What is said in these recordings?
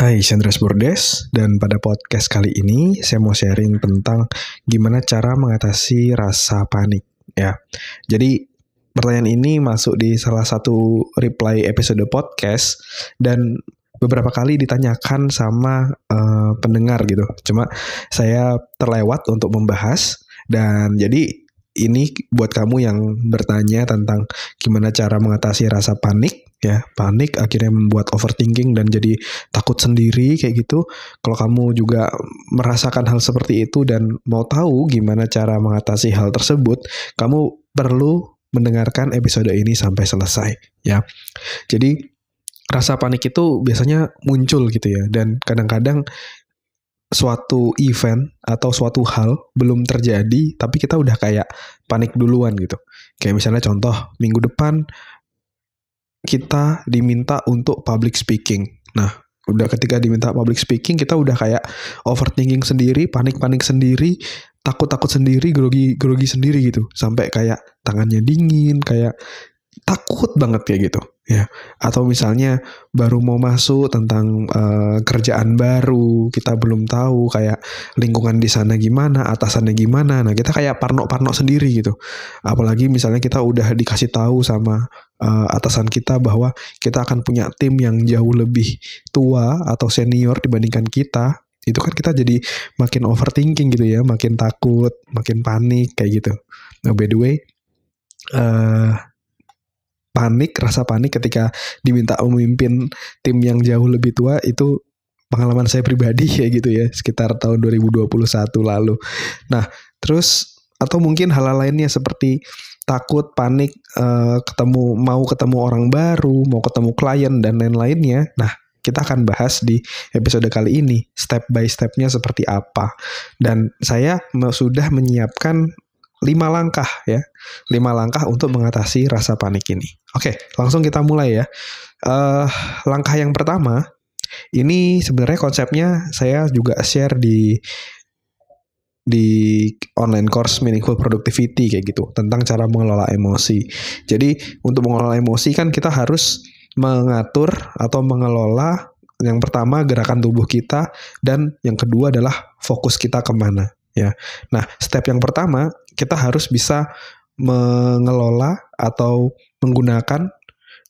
Hai, saya Andreas Bordes, dan pada podcast kali ini saya mau sharing tentang gimana cara mengatasi rasa panik. Ya, jadi pertanyaan ini masuk di salah satu reply episode podcast dan beberapa kali ditanyakan sama pendengar gitu. Cuma saya terlewat untuk membahas dan jadi ini buat kamu yang bertanya tentang gimana cara mengatasi rasa panik. Ya, panik akhirnya membuat overthinking dan jadi takut sendiri kayak gitu. Kalau kamu juga merasakan hal seperti itu dan mau tahu gimana cara mengatasi hal tersebut, kamu perlu mendengarkan episode ini sampai selesai ya. Jadi rasa panik itu biasanya muncul gitu ya, dan kadang-kadang suatu event atau suatu hal belum terjadi tapi kita udah kayak panik duluan gitu. Kayak misalnya contoh, minggu depan kita diminta untuk public speaking. Nah, udah ketika diminta public speaking, kita udah kayak overthinking sendiri, panik-panik sendiri, takut-takut sendiri, grogi sendiri gitu. Sampai kayak tangannya dingin, kayak takut banget kayak gitu ya. Atau misalnya baru mau masuk tentang kerjaan baru, kita belum tahu kayak lingkungan di sana gimana, atasannya gimana. Nah, kita kayak parno sendiri gitu. Apalagi misalnya kita udah dikasih tahu sama atasan kita bahwa kita akan punya tim yang jauh lebih tua atau senior dibandingkan kita. Itu kan kita jadi makin overthinking gitu ya, makin takut, makin panik kayak gitu. Nah, by the way, rasa panik ketika diminta memimpin tim yang jauh lebih tua itu pengalaman saya pribadi ya gitu ya, sekitar tahun 2021 lalu. Nah, terus atau mungkin hal lainnya seperti takut, panik, mau ketemu orang baru, mau ketemu klien dan lain-lainnya. Nah, kita akan bahas di episode kali ini step by stepnya seperti apa. Dan saya sudah menyiapkan 5 langkah ya. 5 langkah untuk mengatasi rasa panik ini. Oke, langsung kita mulai ya. Langkah yang pertama, ini sebenarnya konsepnya saya juga share di online course Meaningful Productivity kayak gitu, tentang cara mengelola emosi. Jadi untuk mengelola emosi kan kita harus mengatur atau mengelola, yang pertama gerakan tubuh kita, dan yang kedua adalah fokus kita kemana ya. Nah, step yang pertama kita harus bisa mengelola atau menggunakan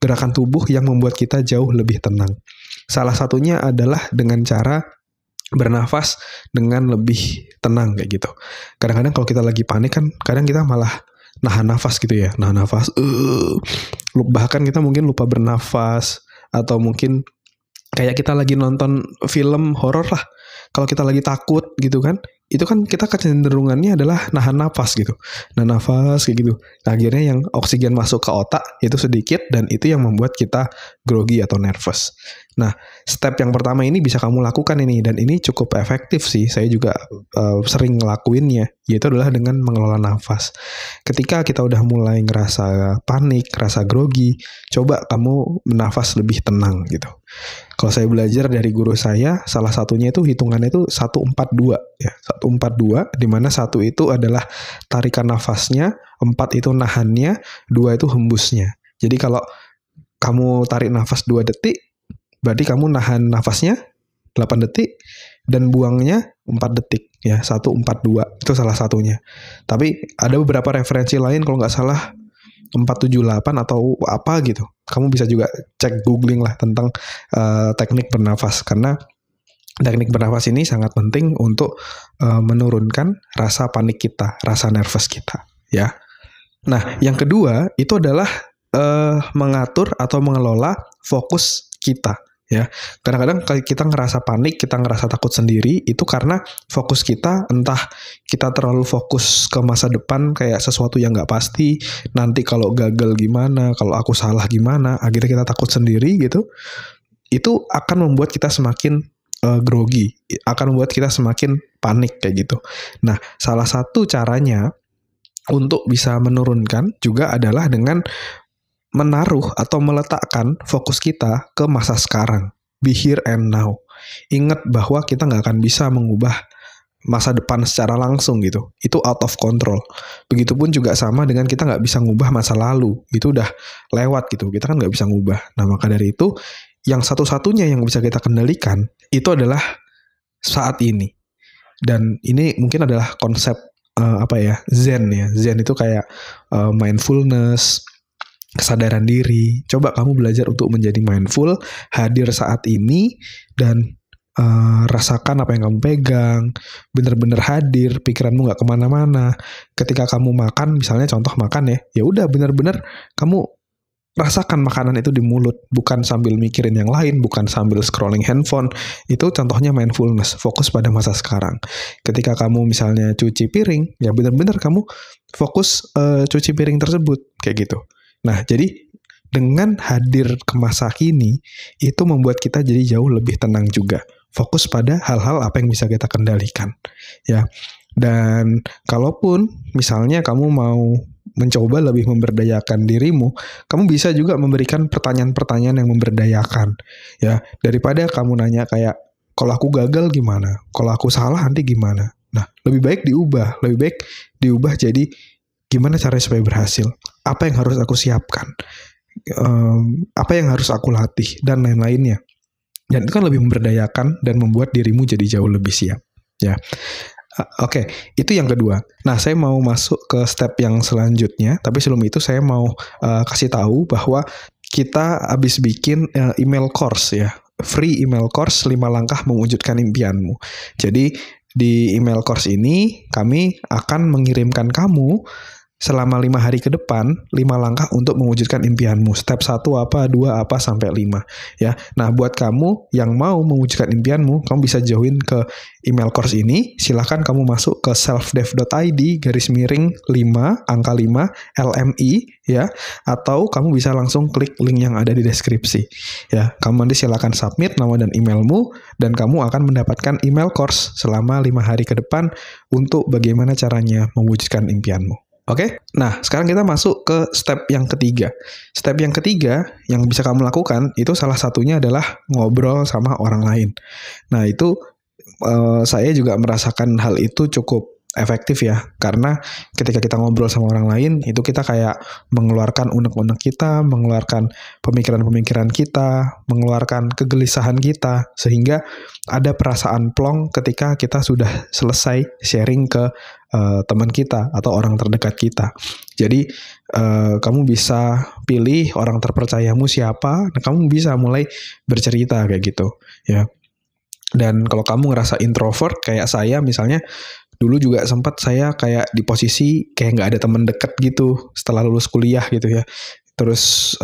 gerakan tubuh yang membuat kita jauh lebih tenang. Salah satunya adalah dengan cara bernafas dengan lebih tenang kayak gitu. Kadang-kadang kalau kita lagi panik kan, kadang kita malah nahan nafas gitu ya, nahan nafas. Bahkan kita mungkin lupa bernafas, atau mungkin kayak kita lagi nonton film horor lah. Kalau kita lagi takut gitu kan, itu kan kita kecenderungannya adalah nahan nafas gitu. Nahan nafas kayak gitu. Nah, akhirnya yang oksigen masuk ke otak itu sedikit, dan itu yang membuat kita grogi atau nervous. Nah, step yang pertama ini bisa kamu lakukan ini, dan ini cukup efektif sih. Saya juga sering ngelakuinnya, yaitu adalah dengan mengelola nafas. Ketika kita udah mulai ngerasa panik, ngerasa grogi, coba kamu menafas lebih tenang gitu. Kalau saya belajar dari guru saya, salah satunya itu hitungannya itu 1-4-2 ya. 1-4-2, di mana 1 itu adalah tarikan nafasnya, 4 itu nahannya, 2 itu hembusnya. Jadi kalau kamu tarik nafas 2 detik, berarti kamu nahan nafasnya 8 detik dan buangnya 4 detik ya. 1-4-2 itu salah satunya. Tapi ada beberapa referensi lain, kalau nggak salah 4-7-8 atau apa gitu. Kamu bisa juga cek, googling lah tentang teknik bernafas, karena teknik bernafas ini sangat penting untuk menurunkan rasa panik kita, rasa nervous kita ya. Nah, yang kedua itu adalah mengatur atau mengelola fokus kita ya. Kadang-kadang kita ngerasa panik, kita ngerasa takut sendiri, itu karena fokus kita, entah kita terlalu fokus ke masa depan, kayak sesuatu yang nggak pasti, nanti kalau gagal gimana, kalau aku salah gimana, akhirnya kita takut sendiri gitu. Itu akan membuat kita semakin grogi, akan membuat kita semakin panik kayak gitu. Nah, salah satu caranya untuk bisa menurunkan juga adalah dengan menaruh atau meletakkan fokus kita ke masa sekarang, be here and now. Ingat bahwa kita nggak akan bisa mengubah masa depan secara langsung gitu, itu out of control. Begitupun juga sama dengan kita nggak bisa ngubah masa lalu, itu udah lewat gitu, kita kan nggak bisa ngubah. Nah, maka dari itu yang satu-satunya yang bisa kita kendalikan itu adalah saat ini. Dan ini mungkin adalah konsep Zen ya. Zen itu kayak mindfulness, kesadaran diri. Coba kamu belajar untuk menjadi mindful, hadir saat ini, dan rasakan apa yang kamu pegang, bener-bener hadir, pikiranmu nggak kemana-mana. Ketika kamu makan, misalnya contoh makan ya udah bener-bener kamu rasakan makanan itu di mulut, bukan sambil mikirin yang lain, bukan sambil scrolling handphone. Itu contohnya mindfulness, fokus pada masa sekarang. Ketika kamu misalnya cuci piring, ya benar-benar kamu fokus cuci piring tersebut, kayak gitu. Nah, jadi dengan hadir ke masa kini, itu membuat kita jadi jauh lebih tenang juga. Fokus pada hal-hal apa yang bisa kita kendalikan, ya. Dan kalaupun misalnya kamu mau mencoba lebih memberdayakan dirimu, kamu bisa juga memberikan pertanyaan-pertanyaan yang memberdayakan, ya. Daripada kamu nanya kayak, kalau aku gagal gimana? Kalau aku salah nanti gimana? Nah, lebih baik diubah jadi gimana caranya supaya berhasil? Apa yang harus aku siapkan? Apa yang harus aku latih? Dan lain-lainnya. Dan itu kan lebih memberdayakan dan membuat dirimu jadi jauh lebih siap, ya. Oke, itu yang kedua. Nah, saya mau masuk ke step yang selanjutnya, tapi sebelum itu saya mau kasih tahu bahwa kita habis bikin email course ya, free email course 5 langkah mewujudkan impianmu. Jadi di email course ini kami akan mengirimkan kamu selama 5 hari ke depan 5 langkah untuk mewujudkan impianmu. Step 1 apa, 2 apa, sampai 5 ya. Nah, buat kamu yang mau mewujudkan impianmu, kamu bisa join ke email course ini. Silahkan kamu masuk ke selfdev.id/5 angka 5 LMI ya, atau kamu bisa langsung klik link yang ada di deskripsi ya. Kamu nanti silahkan submit nama dan emailmu, dan kamu akan mendapatkan email course selama 5 hari ke depan untuk bagaimana caranya mewujudkan impianmu. Oke, nah sekarang kita masuk ke step yang ketiga. Step yang ketiga yang bisa kamu lakukan itu salah satunya adalah ngobrol sama orang lain. Nah itu saya juga merasakan hal itu cukup efektif ya, karena ketika kita ngobrol sama orang lain itu kita kayak mengeluarkan unek-unek kita, mengeluarkan pemikiran-pemikiran kita, mengeluarkan kegelisahan kita, sehingga ada perasaan plong ketika kita sudah selesai sharing ke teman kita atau orang terdekat kita. Jadi kamu bisa pilih orang terpercayamu siapa, dan kamu bisa mulai bercerita kayak gitu ya. Dan kalau kamu ngerasa introvert kayak saya misalnya, dulu juga sempat saya kayak di posisi kayak nggak ada teman dekat gitu setelah lulus kuliah gitu ya. Terus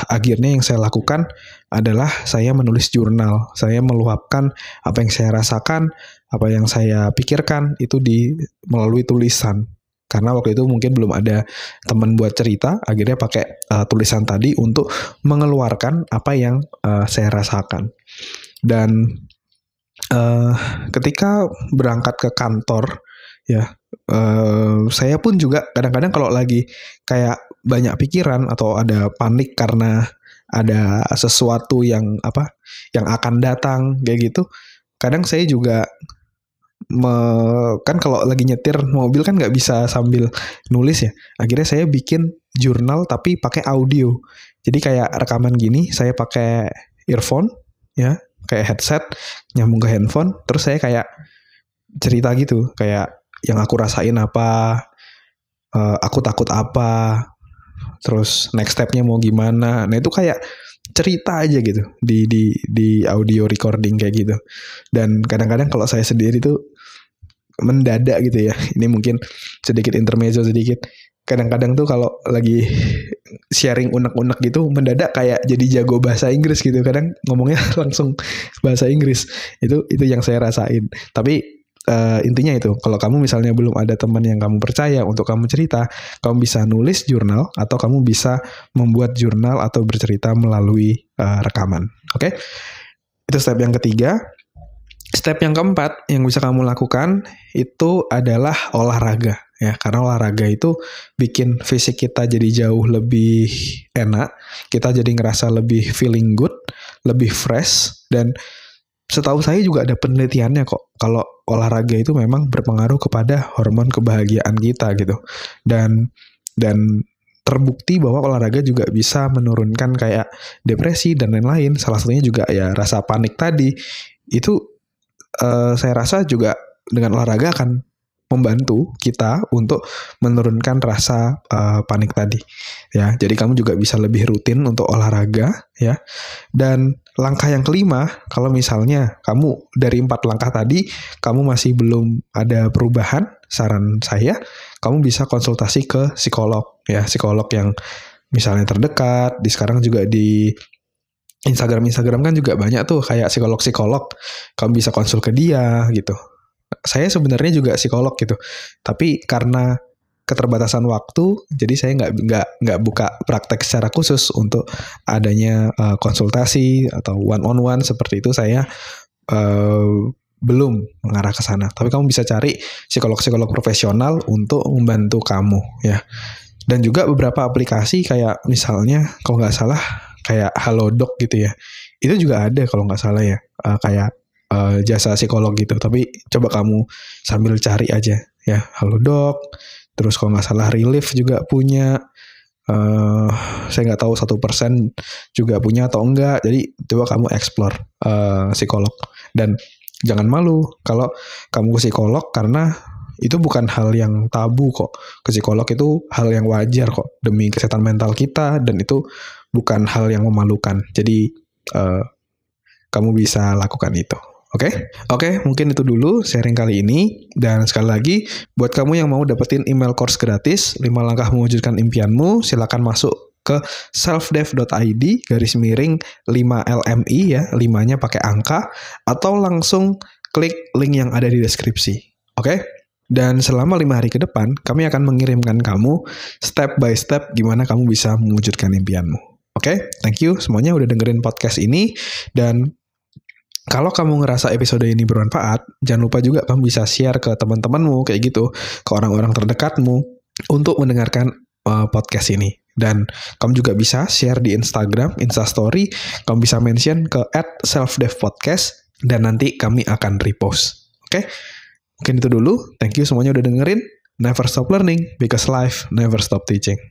akhirnya yang saya lakukan adalah saya menulis jurnal. Saya meluapkan apa yang saya rasakan, apa yang saya pikirkan itu melalui tulisan. Karena waktu itu mungkin belum ada teman buat cerita, akhirnya pakai tulisan tadi untuk mengeluarkan apa yang saya rasakan. Dan ketika berangkat ke kantor ya, saya pun juga kadang-kadang kalau lagi kayak banyak pikiran atau ada panik karena ada sesuatu yang akan datang kayak gitu, kadang saya juga kan kalau lagi nyetir mobil kan nggak bisa sambil nulis ya, akhirnya saya bikin jurnal tapi pakai audio. Jadi kayak rekaman gini, saya pakai earphone ya, kayak headset nyambung ke handphone, terus saya kayak cerita gitu, kayak yang aku rasain apa, aku takut apa, terus next stepnya mau gimana. Nah itu kayak cerita aja gitu di audio recording kayak gitu. Dan kadang-kadang kalau saya sendiri tuh mendadak gitu ya, ini mungkin sedikit intermezzo sedikit, kadang-kadang tuh kalau lagi sharing unek-unek gitu mendadak kayak jadi jago bahasa Inggris gitu, kadang ngomongnya langsung bahasa Inggris. Itu yang saya rasain. Tapi intinya itu, kalau kamu misalnya belum ada teman yang kamu percaya untuk kamu cerita, kamu bisa nulis jurnal atau kamu bisa membuat jurnal atau bercerita melalui rekaman. Oke? Itu step yang ketiga. Step yang keempat yang bisa kamu lakukan itu adalah olahraga ya, karena olahraga itu bikin fisik kita jadi jauh lebih enak, kita jadi ngerasa lebih feeling good, lebih fresh, dan setahu saya juga ada penelitiannya kok kalau olahraga itu memang berpengaruh kepada hormon kebahagiaan kita gitu. Dan terbukti bahwa olahraga juga bisa menurunkan kayak depresi dan lain-lain. Salah satunya juga ya rasa panik tadi. Itu saya rasa juga dengan olahraga akan membantu kita untuk menurunkan rasa panik tadi. Ya, jadi kamu juga bisa lebih rutin untuk olahraga ya. Dan langkah yang kelima, kalau misalnya kamu dari 4 langkah tadi kamu masih belum ada perubahan, saran saya kamu bisa konsultasi ke psikolog ya, psikolog yang misalnya terdekat. Sekarang juga di Instagram kan juga banyak tuh kayak psikolog, kamu bisa konsul ke dia gitu. Saya sebenarnya juga psikolog gitu, tapi karena keterbatasan waktu, jadi saya nggak buka praktek secara khusus untuk adanya konsultasi atau one on one seperti itu. Saya belum mengarah ke sana. Tapi kamu bisa cari psikolog profesional untuk membantu kamu ya. Dan juga beberapa aplikasi kayak misalnya kalau nggak salah kayak Halodoc gitu ya. Itu juga ada kalau nggak salah ya, kayak jasa psikolog gitu. Tapi coba kamu sambil cari aja ya, Halodoc. Terus kalau nggak salah Relief juga punya. Saya nggak tahu 1% juga punya atau enggak. Jadi coba kamu explore psikolog. Dan jangan malu kalau kamu ke psikolog, karena itu bukan hal yang tabu kok. Ke psikolog itu hal yang wajar kok, demi kesehatan mental kita, dan itu bukan hal yang memalukan. Jadi kamu bisa lakukan itu. Oke, mungkin itu dulu sharing kali ini. Dan sekali lagi, buat kamu yang mau dapetin email course gratis 5 langkah mewujudkan impianmu, silakan masuk ke selfdev.id/5LMI ya, 5-nya pakai angka, atau langsung klik link yang ada di deskripsi. Oke? Dan selama 5 hari ke depan, kami akan mengirimkan kamu step by step gimana kamu bisa mewujudkan impianmu. Oke? Thank you semuanya udah dengerin podcast ini. Dan kalau kamu ngerasa episode ini bermanfaat, jangan lupa juga kamu bisa share ke teman-temanmu kayak gitu, ke orang-orang terdekatmu untuk mendengarkan podcast ini. Dan kamu juga bisa share di Instagram, Instastory, kamu bisa mention ke @selfdevpodcast dan nanti kami akan repost. Oke? Mungkin itu dulu. Thank you semuanya udah dengerin. Never stop learning because life never stop teaching.